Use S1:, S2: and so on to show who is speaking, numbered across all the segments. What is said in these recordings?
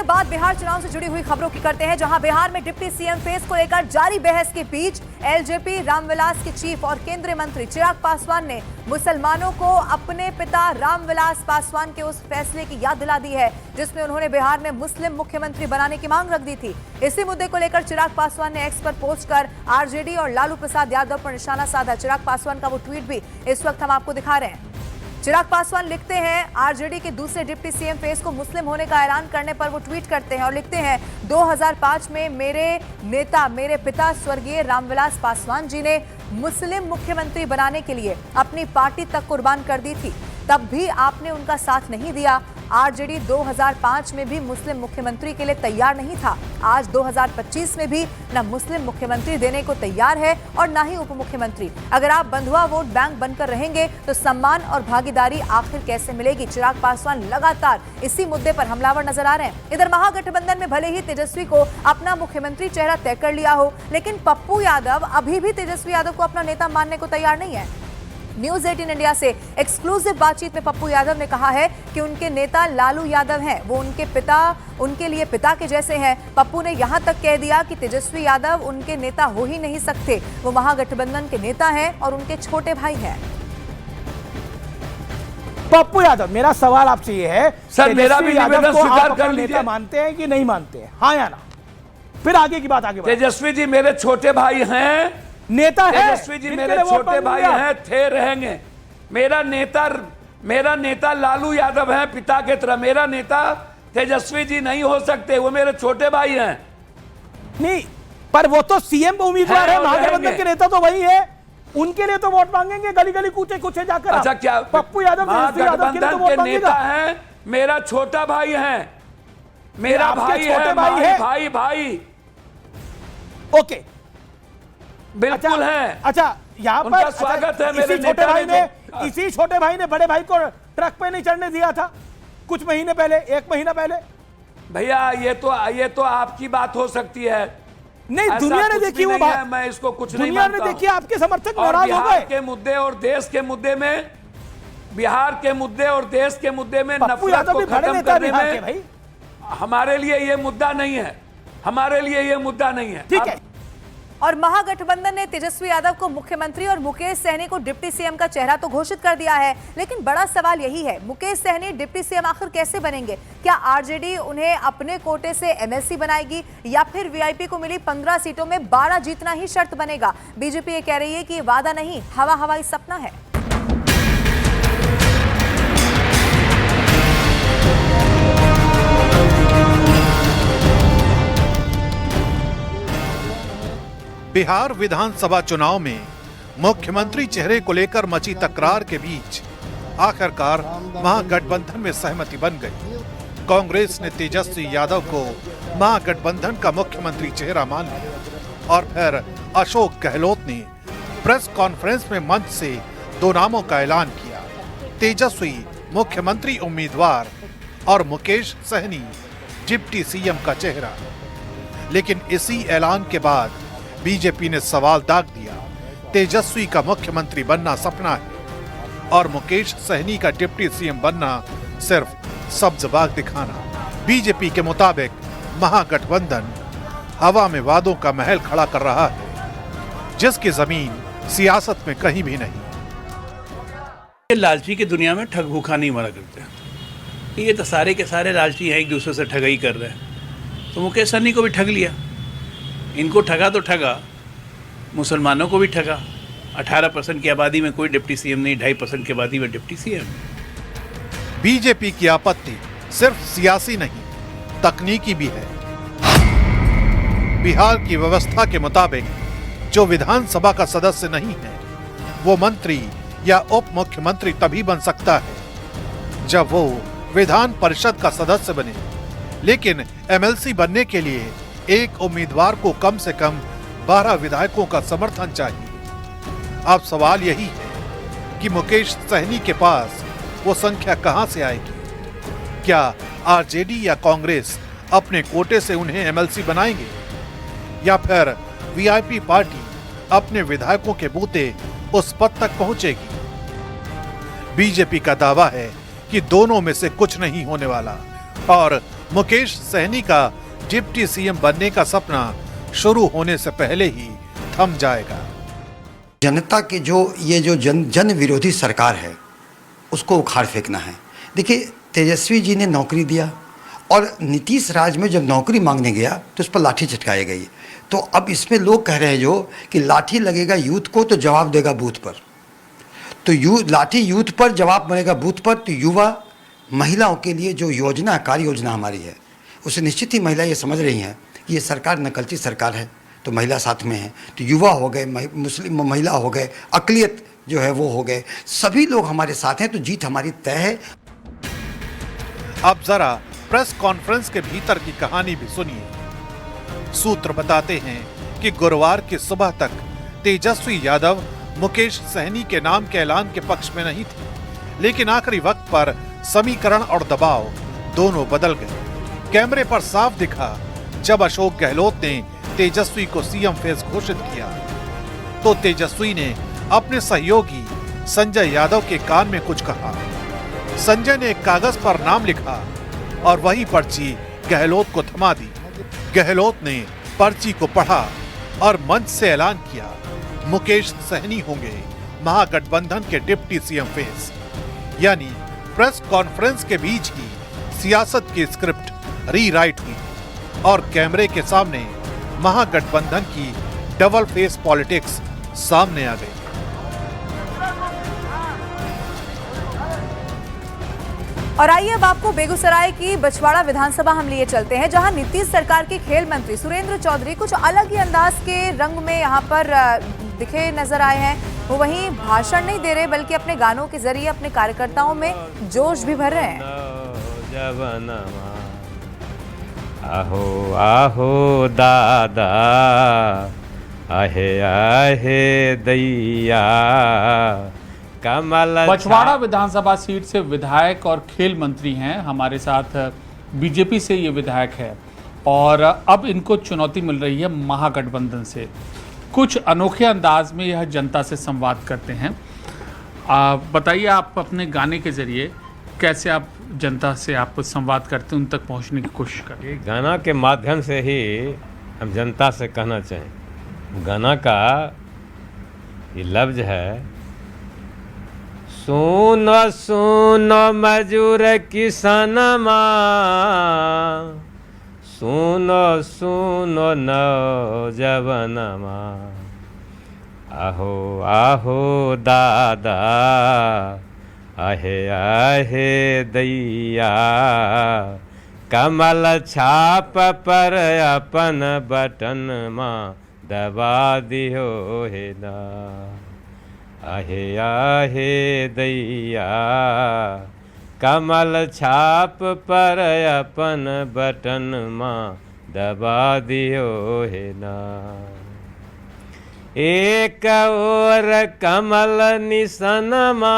S1: बाद बिहार चुनाव से जुड़ी हुई खबरों की करते हैं, जहां बिहार में डिप्टी सीएम फेस को लेकर जारी बहस के बीच एलजेपी रामविलास के चीफ और केंद्रीय मंत्री चिराग पासवान ने मुसलमानों को अपने पिता रामविलास पासवान के उस फैसले की याद दिला दी है जिसमें उन्होंने बिहार में मुस्लिम मुख्यमंत्री बनाने की मांग रख दी थी। इसी मुद्दे को लेकर चिराग पासवान ने एक्स पर पोस्ट कर आरजेडी और लालू प्रसाद यादव पर निशाना साधा। चिराग पासवान का वो ट्वीट भी इस वक्त हम आपको दिखा रहे हैं। चिराग पासवान लिखते हैं, आरजेडी के दूसरे डिप्टी सीएम फेस को मुस्लिम होने का ऐलान करने पर वो ट्वीट करते हैं और लिखते हैं, 2005 में मेरे पिता स्वर्गीय रामविलास पासवान जी ने मुस्लिम मुख्यमंत्री बनाने के लिए अपनी पार्टी तक कुर्बान कर दी थी, तब भी आपने उनका साथ नहीं दिया। आरजेडी 2005 में भी मुस्लिम मुख्यमंत्री के लिए तैयार नहीं था, आज 2025 में भी न मुस्लिम मुख्यमंत्री देने को तैयार है और न ही उप मुख्यमंत्री। अगर आप बंधुआ वोट बैंक बनकर रहेंगे तो सम्मान और भागीदारी आखिर कैसे मिलेगी। चिराग पासवान लगातार इसी मुद्दे पर हमलावर नजर आ रहे हैं। इधर महागठबंधन में भले ही तेजस्वी को अपना मुख्यमंत्री चेहरा तय कर लिया हो, लेकिन पप्पू यादव अभी भी तेजस्वी यादव को अपना नेता मानने को तैयार नहीं है। न्यूज 18 इंडिया से एक्सक्लूसिव बातचीत में पप्पू यादव ने कहा है कि उनके नेता लालू यादव हैं, वो उनके लिए पिता के जैसे हैं। पप्पू ने यहां तक कह दिया कि तेजस्वी यादव उनके नेता हो ही नहीं सकते, वो महागठबंधन के नेता हैं और उनके छोटे भाई हैं।
S2: पप्पू यादव, मेरा सवाल आपसे ये है,
S3: सर मेरा भी निवेदन स्वीकार कर लीजिए,
S2: मानते हैं कि नहीं मानते हैं, हाँ या ना? फिर आगे की बात आगे।
S3: तेजस्वी जी मेरे छोटे भाई हैं,
S2: नेता है।
S3: तेजस्वी जी मेरे छोटे भाई हैं, थे, रहेंगे। मेरा नेता लालू यादव है पिता के तरह, मेरा नेता तेजस्वी जी नहीं हो सकते, वो मेरे छोटे भाई हैं।
S2: नहीं, पर वो तो सीएम उम्मीदवार है, महागठबंधन के नेता तो वही है, उनके लिए तो वोट मांगेंगे गली गली कूचे कूचे जाकर।
S3: अच्छा, क्या
S2: पप्पू यादव
S3: महागठबंधन के नेता हैं, मेरा छोटा भाई है, मेरा भाई है, भाई।
S2: ओके,
S3: बिल्कुल है।
S2: अच्छा, यहाँ पर
S3: स्वागत है।
S2: मेरे इसी छोटे भाई ने बड़े भाई को ट्रक पे नहीं चढ़ने दिया था कुछ महीने पहले, 1 महीना पहले।
S3: भैया ये तो आपकी बात हो सकती है,
S2: नहीं दुनिया ने देखी वो बात,
S3: मैं इसको कुछ नहीं
S2: दुनिया ने देखी। आपके समर्थक नाराज हो गए
S3: के मुद्दे और देश के मुद्दे में, बिहार के मुद्दे और देश के मुद्दे में नफरत को खत्म करने में हमारे लिए ये मुद्दा नहीं है, हमारे लिए ये मुद्दा नहीं है।
S2: ठीक है।
S1: और महागठबंधन ने तेजस्वी यादव को मुख्यमंत्री और मुकेश सहनी को डिप्टी सीएम का चेहरा तो घोषित कर दिया है, लेकिन बड़ा सवाल यही है, मुकेश सहनी डिप्टी सीएम आखिर कैसे बनेंगे? क्या आरजेडी उन्हें अपने कोटे से एमएलसी बनाएगी या फिर वीआईपी को मिली 15 सीटों में 12 जीतना ही शर्त बनेगा? बीजेपी ये कह रही है कि ये वादा नहीं, हवाई सपना है।
S4: बिहार विधानसभा चुनाव में मुख्यमंत्री चेहरे को लेकर मची तकरार के बीच आखिरकार महागठबंधन में सहमति बन गई। कांग्रेस ने तेजस्वी यादव को महागठबंधन का मुख्यमंत्री चेहरा मान लिया और फिर अशोक गहलोत ने प्रेस कॉन्फ्रेंस में मंच से 2 नामों का ऐलान किया, तेजस्वी मुख्यमंत्री उम्मीदवार और मुकेश सहनी डिप्टी सीएम का चेहरा। लेकिन इसी ऐलान के बाद बीजेपी ने सवाल दाग दिया, तेजस्वी का मुख्यमंत्री बनना सपना है और मुकेश सहनी का डिप्टी सीएम बनना सिर्फ सब्ज-बाग दिखाना। बीजेपी के मुताबिक महागठबंधन हवा में वादों का महल खड़ा कर रहा है, जिसकी जमीन सियासत में कहीं भी नहीं।
S5: लालची की दुनिया में ठग भूखा नहीं मरा करते, ये तो सारे के सारे लालची हैं, एक दूसरे से ठगाई कर रहे हैं। तो मुकेश सहनी को भी ठग लिया, इनको ठगा तो ठगा, मुसलमानों को भी ठगा। 18% की आबादी में कोई डिप्टी सीएम नहीं, 2.5% की आबादी में डिप्टी सीएम।
S4: बीजेपी की आपत्ति सिर्फ सियासी नहीं, तकनीकी भी है। बिहार की व्यवस्था के मुताबिक जो विधानसभा का सदस्य नहीं है, वो मंत्री या उप मुख्यमंत्री तभी बन सकता है जब वो विधान परिषद का सदस्य बने। लेकिन एमएलसी बनने के लिए एक उम्मीदवार को कम से कम 12 विधायकों का समर्थन चाहिए। अब सवाल यही है कि मुकेश सहनी के पास वो संख्या कहां से आएगी? क्या आरजेडी या कांग्रेस अपने कोटे से उन्हें एमएलसी बनाएंगे या फिर वीआईपी पार्टी अपने विधायकों के बूते उस पद तक पहुंचेगी? बीजेपी का दावा है कि दोनों में से कुछ नहीं होने वाला और मुकेश सहनी का डिप्टी सीएम बनने का सपना शुरू होने से पहले ही थम जाएगा।
S6: जनता की जो जन विरोधी सरकार है उसको उखाड़ फेंकना है। देखिए, तेजस्वी जी ने नौकरी दिया और नीतीश राज में जब नौकरी मांगने गया तो उस पर लाठी चटकाई गई। तो अब इसमें लोग कह रहे हैं जो कि लाठी लगेगा यूथ को तो जवाब देगा बूथ पर। तो लाठी यूथ पर जवाब बनेगा बूथ पर। तो युवा महिलाओं के लिए जो योजना, कार्य योजना हमारी है, उसे निश्चित ही महिला ये समझ रही हैं कि ये सरकार नकलची सरकार है, तो महिला साथ में है। तो युवा हो गए, मुस्लिम महिला हो गए, अकलियत जो है वो हो गए, सभी लोग हमारे साथ हैं, तो जीत हमारी तय है।
S4: अब जरा प्रेस कॉन्फ्रेंस के भीतर की कहानी भी सुनिए। सूत्र बताते हैं कि गुरुवार की सुबह तक तेजस्वी यादव मुकेश सहनी के नाम के ऐलान के पक्ष में नहीं थे, लेकिन आखिरी वक्त पर समीकरण और दबाव दोनों बदल गए। कैमरे पर साफ दिखा जब अशोक गहलोत ने तेजस्वी को सीएम फेस घोषित किया तो तेजस्वी ने अपने सहयोगी संजय यादव के कान में कुछ कहा। संजय ने एक कागज पर नाम लिखा और वही पर्ची गहलोत को थमा दी। गहलोत ने पर्ची को पढ़ा और मंच से ऐलान किया, मुकेश सहनी होंगे महागठबंधन के डिप्टी सीएम फेस। यानी प्रेस कॉन्फ्रेंस के बीच ही सियासत की स्क्रिप्ट रीराइट हुई और कैमरे के सामने महागठबंधन की डबल फेस पॉलिटिक्स सामने आ गई।
S1: और आइए अब आपको बेगूसराय की बछवाड़ा विधानसभा हम लिए चलते हैं, जहां नीतीश सरकार के खेल मंत्री सुरेंद्र चौधरी कुछ अलग ही अंदाज के रंग में यहां पर दिखे नजर आए हैं। वो वहीं भाषण नहीं दे रहे बल्कि अपने गानों के जरिए अपने कार्यकर्ताओं में जोश भी भर रहे हैं।
S7: आहो आहो दादा आहे आहे दैया कमल।
S8: बछवाड़ा विधानसभा सीट से विधायक और खेल मंत्री हैं हमारे साथ, बीजेपी से ये विधायक है और अब इनको चुनौती मिल रही है महागठबंधन से। कुछ अनोखे अंदाज में यह जनता से संवाद करते हैं। बताइए, आप अपने गाने के जरिए कैसे आप जनता से आप संवाद करते हैं, उन तक पहुंचने की कोशिश करते हैं?
S7: गाना के माध्यम से ही हम जनता से कहना चाहें। गाना का ये लफ्ज है, सुनो सुनो मजूर किसानमा, सुनो सुनो नौजवानमा, आहो आहो दादा आहे आहे दैया कमल छाप पर अपन बटन माँ दबा दियो हे ना, आहे आहे दैया कमल छाप पर अपन बटन माँ दबा दियो हे ना। एक और कमल निशनमा,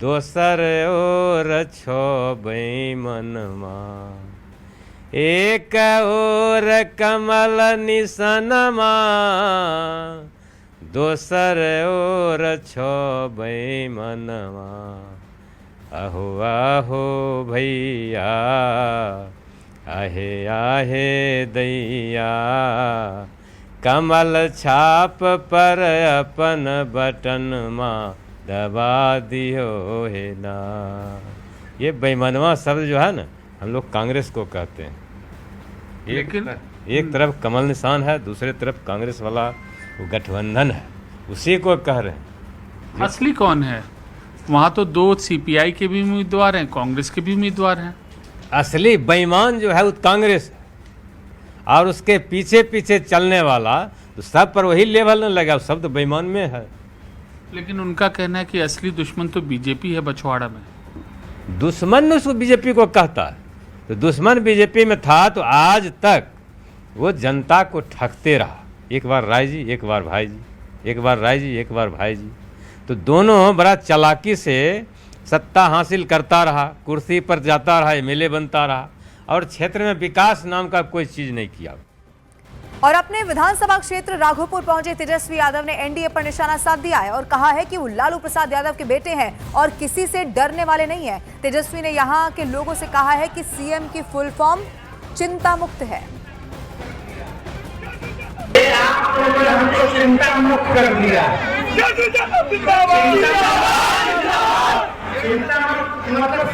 S7: दोसर और छो बैमनमा। एक और कमल निशनमा, दोसर और छो बैमनमा। आहो आहो भैया आहे आहे दैया कमल छाप पर अपन बटन माँ दबा दियो है ना। ये बेईमानवा शब्द जो है ना, हम लोग कांग्रेस को कहते हैं।
S8: लेकिन
S7: एक तरफ कमल निशान है, दूसरे तरफ कांग्रेस वाला वो गठबंधन है, उसी को कह रहे हैं।
S8: असली कौन है? वहाँ तो दो सीपीआई के भी उम्मीदवार हैं, कांग्रेस के भी उम्मीदवार हैं।
S7: असली बेईमान जो है वो कांग्रेस है, और उसके पीछे पीछे चलने वाला तो सब पर वही लेवल न लगा, सब तो बेईमान में है।
S8: लेकिन उनका कहना है कि असली दुश्मन तो बीजेपी है बछवाड़ा में।
S7: दुश्मन उसको बीजेपी को कहता है, तो दुश्मन बीजेपी में था तो आज तक वो जनता को ठगते रहा। एक बार राय जी, एक बार भाई जी, एक बार राय जी, एक बार भाई जी। तो दोनों बड़ा चालाकी से सत्ता हासिल करता रहा, कुर्सी पर जाता रहा, एमएलए बनता रहा, और क्षेत्र में विकास नाम का कोई चीज़ नहीं किया।
S1: और अपने विधानसभा क्षेत्र राघोपुर पहुंचे तेजस्वी यादव ने एनडीए पर निशाना साध दिया है और कहा है कि वो लालू प्रसाद यादव के बेटे हैं और किसी से डरने वाले नहीं है। तेजस्वी ने यहां के लोगों से कहा है कि सीएम की फुल फॉर्म चिंता मुक्त है।
S9: हमको चिंता मुक्त कर दिया। चिंता मुक्त मतलब